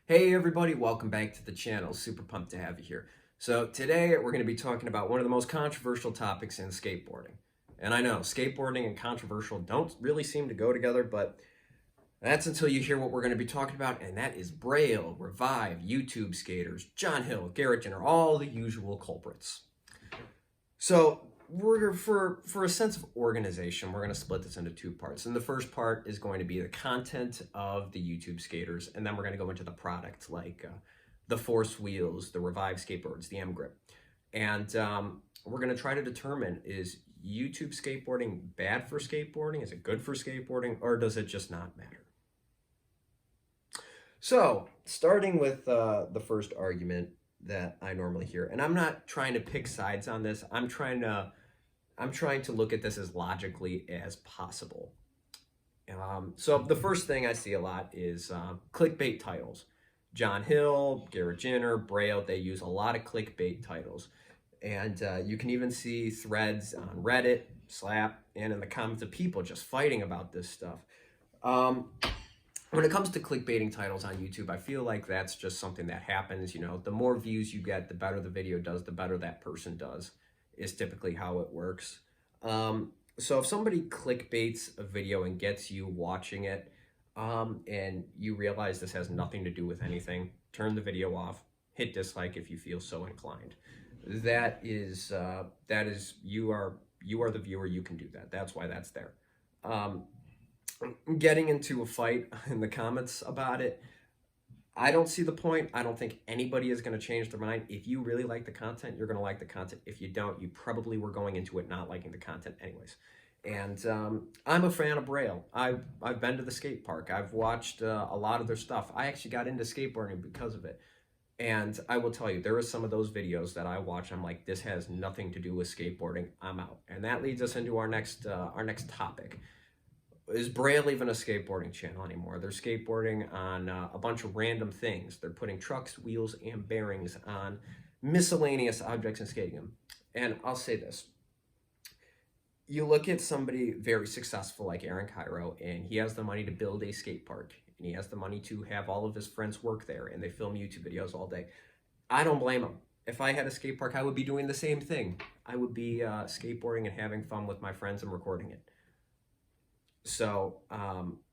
Hey everybody, welcome back to the channel. Super pumped to have you here. So today we're going to be talking about one of the most controversial topics in skateboarding. And I know skateboarding and controversial don't really seem to go together, but that's until you hear what we're going to be talking about, and that is Braille, Revive, YouTube skaters, John Hill, Garrett Jenner, all the usual culprits. So for a sense of organization, we're going to split this into two parts. And the first part is going to be the content of the YouTube skaters, and then we're going to go into the product like the Force wheels, the Revive skateboards, the M grip, and we're going to try to determine, is YouTube skateboarding bad for skateboarding? Is it good for skateboarding, or does it just not matter? So starting with the first argument that I normally hear, and I'm not trying to pick sides on this. I'm trying to look at this as logically as possible. So the first thing I see a lot is clickbait titles. John Hill, Garrett Jenner, Braille, they use a lot of clickbait titles. And you can even see threads on Reddit, Slap, and in the comments of people just fighting about this stuff. When it comes to clickbaiting titles on YouTube, I feel like that's just something that happens. You know, the more views you get, the better the video does, the better that person does, is typically how it works. So if somebody clickbaits a video and gets you watching it, and you realize this has nothing to do with anything, turn the video off, hit dislike if you feel so inclined. That is you are the viewer, you can do that. That's why that's there. Getting into a fight in the comments about it, I don't see the point. I don't think anybody is going to change their mind. If you really like the content, you're going to like the content. If you don't, you probably were going into it not liking the content anyways. And I'm a fan of Braille. I've been to the skate park. I've watched a lot of their stuff. I actually got into skateboarding because of it. And I will tell you, there are some of those videos that I watch. I'm like, this has nothing to do with skateboarding. I'm out. And that leads us into our next topic. Is Braille even a skateboarding channel anymore? They're skateboarding on a bunch of random things. They're putting trucks, wheels, and bearings on miscellaneous objects and skating them. And I'll say this. You look at somebody very successful like Aaron Cairo, and he has the money to build a skate park, and he has the money to have all of his friends work there, and they film YouTube videos all day. I don't blame him. If I had a skate park, I would be doing the same thing. I would be skateboarding and having fun with my friends and recording it. So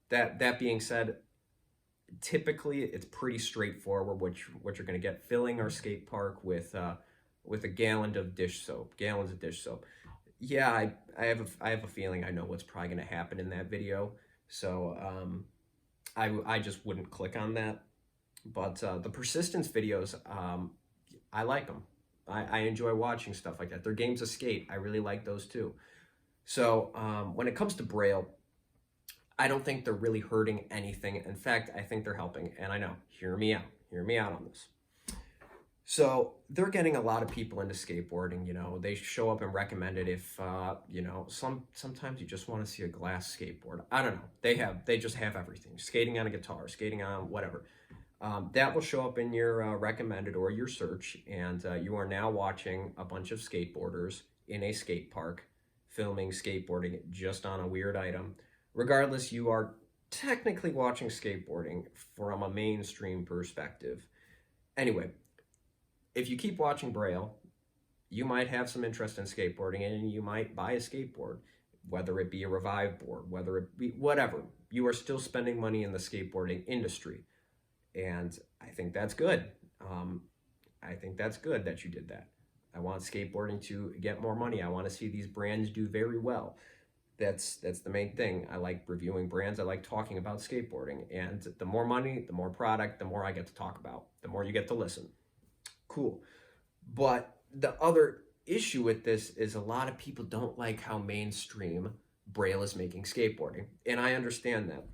that being said, typically it's pretty straightforward what you're going to get. Filling our skate park with a gallons of dish soap. Yeah, I have a feeling I know what's probably going to happen in that video. So I just wouldn't click on that. But the persistence videos, I like them. I enjoy watching stuff like that. They're games of skate. I really like those too. So when it comes to Braille, I don't think they're really hurting anything. In fact, I think they're helping. And I know, hear me out on this. So they're getting a lot of people into skateboarding. You know, they show up and recommend it if, you know, sometimes you just want to see a glass skateboard. I don't know. They just have everything. Skating on a guitar, skating on whatever. That will show up in your recommended or your search. And you are now watching a bunch of skateboarders in a skate park filming skateboarding just on a weird item. Regardless, you are technically watching skateboarding from a mainstream perspective. Anyway, if you keep watching Braille, you might have some interest in skateboarding and you might buy a skateboard, whether it be a Revive board, whether it be whatever. You are still spending money in the skateboarding industry. And I think that's good. I think that's good that you did that. I want skateboarding to get more money. I want to see these brands do very well. That's the main thing. I like reviewing brands. I like talking about skateboarding. And the more money, the more product, the more I get to talk about, the more you get to listen. Cool. But the other issue with this is a lot of people don't like how mainstream Braille is making skateboarding. And I understand that.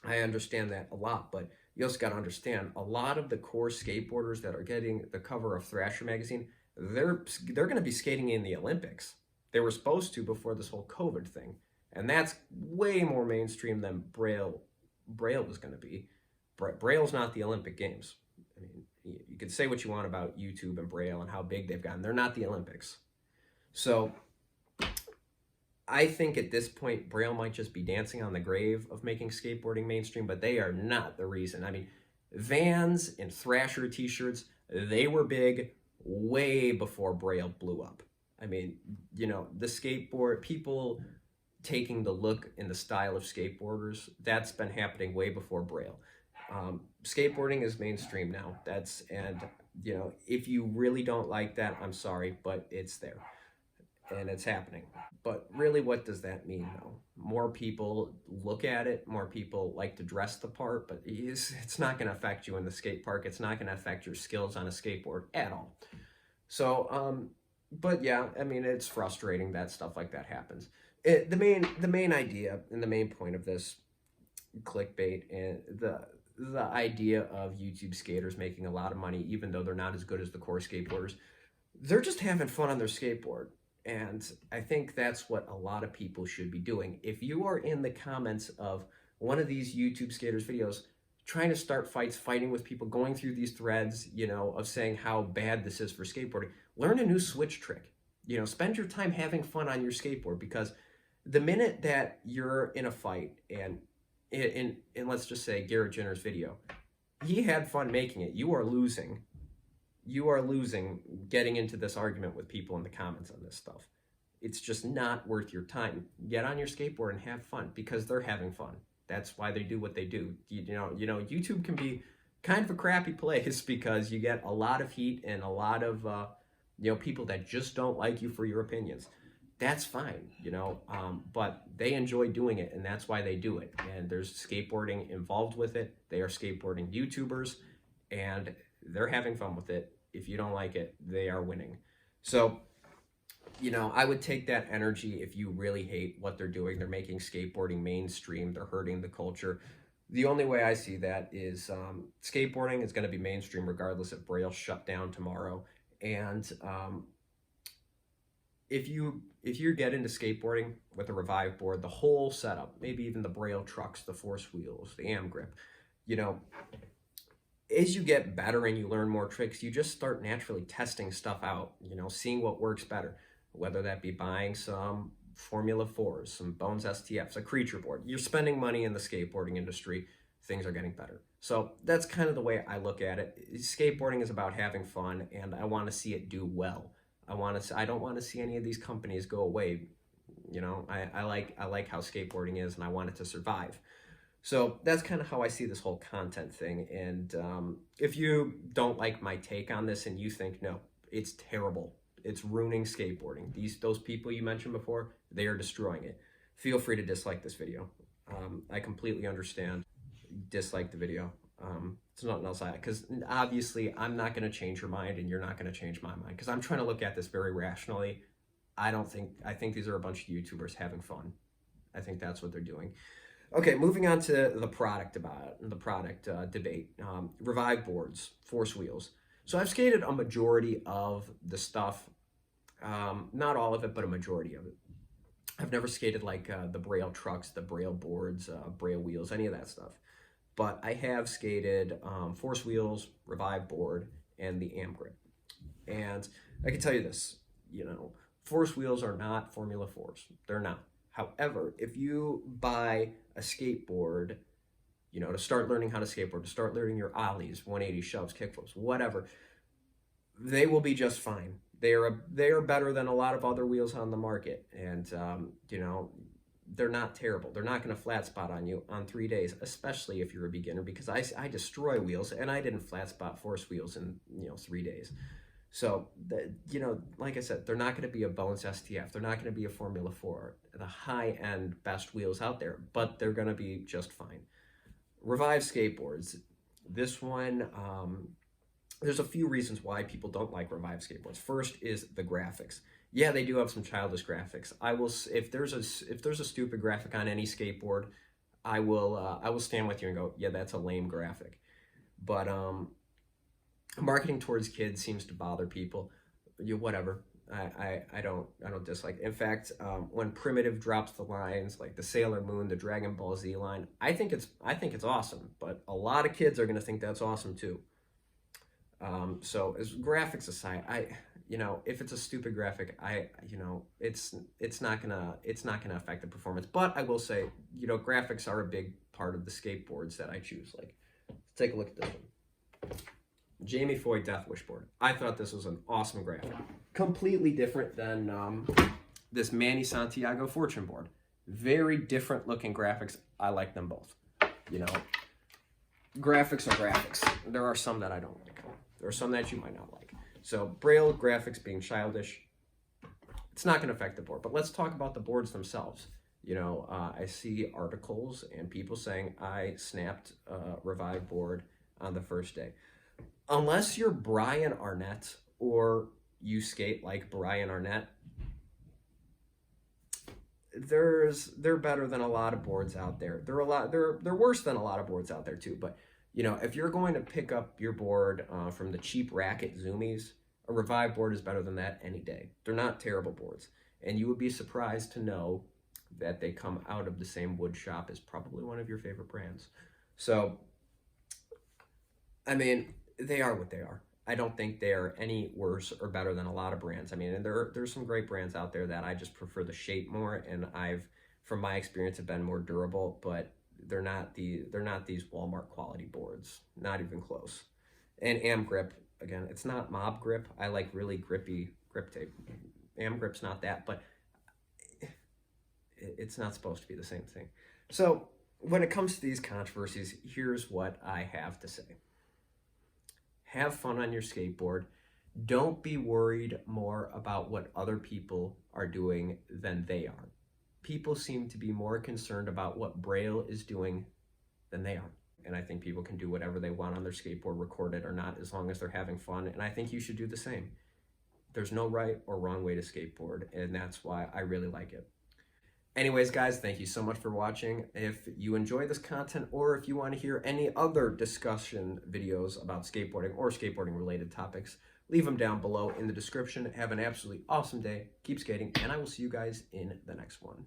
I understand that a lot, but you also got to understand a lot of the core skateboarders that are getting the cover of Thrasher magazine, they're going to be skating in the Olympics. They were supposed to before this whole COVID thing. And that's way more mainstream than Braille was going to be. Braille's not the Olympic Games. I mean, you can say what you want about YouTube and Braille and how big they've gotten. They're not the Olympics. So I think at this point, Braille might just be dancing on the grave of making skateboarding mainstream, but they are not the reason. I mean, Vans and Thrasher t-shirts, they were big way before Braille blew up. I mean, you know, the skateboard, people taking the look and the style of skateboarders, that's been happening way before Braille. Skateboarding is mainstream now. And you know, if you really don't like that, I'm sorry, but it's there and it's happening. But really, what does that mean, though? More people look at it, more people like to dress the part, but it's not going to affect you in the skate park. It's not going to affect your skills on a skateboard at all. So, but yeah, I mean, it's frustrating that stuff like that happens. The main idea and the main point of this clickbait and the idea of YouTube skaters making a lot of money, even though they're not as good as the core skateboarders, they're just having fun on their skateboard. And I think that's what a lot of people should be doing. If you are in the comments of one of these YouTube skaters videos, trying to start fights, fighting with people, going through these threads, you know, of saying how bad this is for skateboarding, learn a new switch trick. You know, spend your time having fun on your skateboard, because the minute that you're in a fight, and let's just say Garrett Jenner's video, he had fun making it. You are losing. You are losing getting into this argument with people in the comments on this stuff. It's just not worth your time. Get on your skateboard and have fun, because they're having fun. That's why they do what they do. You know, YouTube can be kind of a crappy place because you get a lot of heat and a lot of you know, people that just don't like you for your opinions. That's fine, you know, but they enjoy doing it, and that's why they do it. And there's skateboarding involved with it. They are skateboarding YouTubers, and they're having fun with it. If you don't like it, they are winning. So, you know, I would take that energy if you really hate what they're doing. They're making skateboarding mainstream. They're hurting the culture. The only way I see that is skateboarding is going to be mainstream regardless if Braille shut down tomorrow. And if you get into skateboarding with a Revive board, the whole setup, maybe even the Braille trucks, the force wheels, the AM grip, you know, as you get better and you learn more tricks, you just start naturally testing stuff out, you know, seeing what works better, whether that be buying some Formula 4s, some Bones STFs, a creature board. You're spending money in the skateboarding industry, things are getting better. So that's kind of the way I look at it. Skateboarding is about having fun, and I want to see it do well. I don't want to see any of these companies go away. You know, I like how skateboarding is, and I want it to survive. So that's kind of how I see this whole content thing. And if you don't like my take on this and you think, no, it's terrible, it's ruining skateboarding, those people you mentioned before, they are destroying it, feel free to dislike this video. I completely understand. Dislike the video. It's nothing else because obviously I'm not going to change your mind, and you're not going to change my mind, because I'm trying to look at this very rationally. I think these are a bunch of YouTubers having fun. I think that's what they're doing. Okay, moving on to the product debate. Revive boards, force wheels. So I've skated a majority of the stuff, not all of it, but a majority of it. I've never skated like the Braille trucks, the Braille boards, Braille wheels, any of that stuff. But I have skated force wheels, Revive board, and the AM grip. And I can tell you this, you know, force wheels are not Formula 4s. They're not. However, if you buy a skateboard, you know, to start learning how to skateboard, to start learning your ollies, 180 shoves, kickflips, whatever, they will be just fine. They are better than a lot of other wheels on the market. And, you know, they're not terrible. They're not going to flat spot on you on 3 days, especially if you're a beginner, because I destroy wheels, and I didn't flat spot force wheels in, you know, 3 days. So, you know, like I said, they're not going to be a Bones STF. They're not going to be a Formula 4, the high-end best wheels out there, but they're going to be just fine. Revive skateboards. This one, there's a few reasons why people don't like Revive skateboards. First is the graphics. Yeah, they do have some childish graphics. If there's a stupid graphic on any skateboard, I will stand with you and go, yeah, that's a lame graphic. But marketing towards kids seems to bother people. Whatever. I don't dislike it. In fact, when Primitive drops the lines like the Sailor Moon, the Dragon Ball Z line, I think it's awesome. But a lot of kids are gonna think that's awesome too. So as graphics aside, you know, if it's a stupid graphic, you know, it's not gonna affect the performance. But I will say, you know, graphics are a big part of the skateboards that I choose. Like Let's take a look at this one. Jamie Foy Death Wish board. I thought this was an awesome graphic. Completely different than this Manny Santiago Fortune board. Very different looking graphics. I like them both. You know, graphics are graphics. There are some that I don't like. There are some that you might not like. So Braille graphics being childish, it's not going to affect the board. But let's talk about the boards themselves. You know, I see articles and people saying I snapped a Revive board on the first day. Unless you're Brian Arnett or you skate like Brian Arnett, they're better than a lot of boards out there. They're worse than a lot of boards out there too. But you know, if you're going to pick up your board from the cheap racket Zoomies, a Revive board is better than that any day. They're not terrible boards, and you would be surprised to know that they come out of the same wood shop as probably one of your favorite brands. So, I mean, they are what they are. I don't think they're any worse or better than a lot of brands. I mean, and there's some great brands out there that I just prefer the shape more, and from my experience, have been more durable, but they're not these Walmart quality boards, not even close. And Am Grip, again, it's not Mob Grip. I like really grippy grip tape. Am Grip's not that, but it's not supposed to be the same thing. So when it comes to these controversies, here's what I have to say. Have fun on your skateboard. Don't be worried more about what other people are doing than they are. People seem to be more concerned about what Braille is doing than they are. And I think people can do whatever they want on their skateboard, record it or not, as long as they're having fun. And I think you should do the same. There's no right or wrong way to skateboard, and that's why I really like it. Anyways, guys, thank you so much for watching. If you enjoy this content, or if you want to hear any other discussion videos about skateboarding or skateboarding related topics, leave them down below in the description. Have an absolutely awesome day. Keep skating, and I will see you guys in the next one.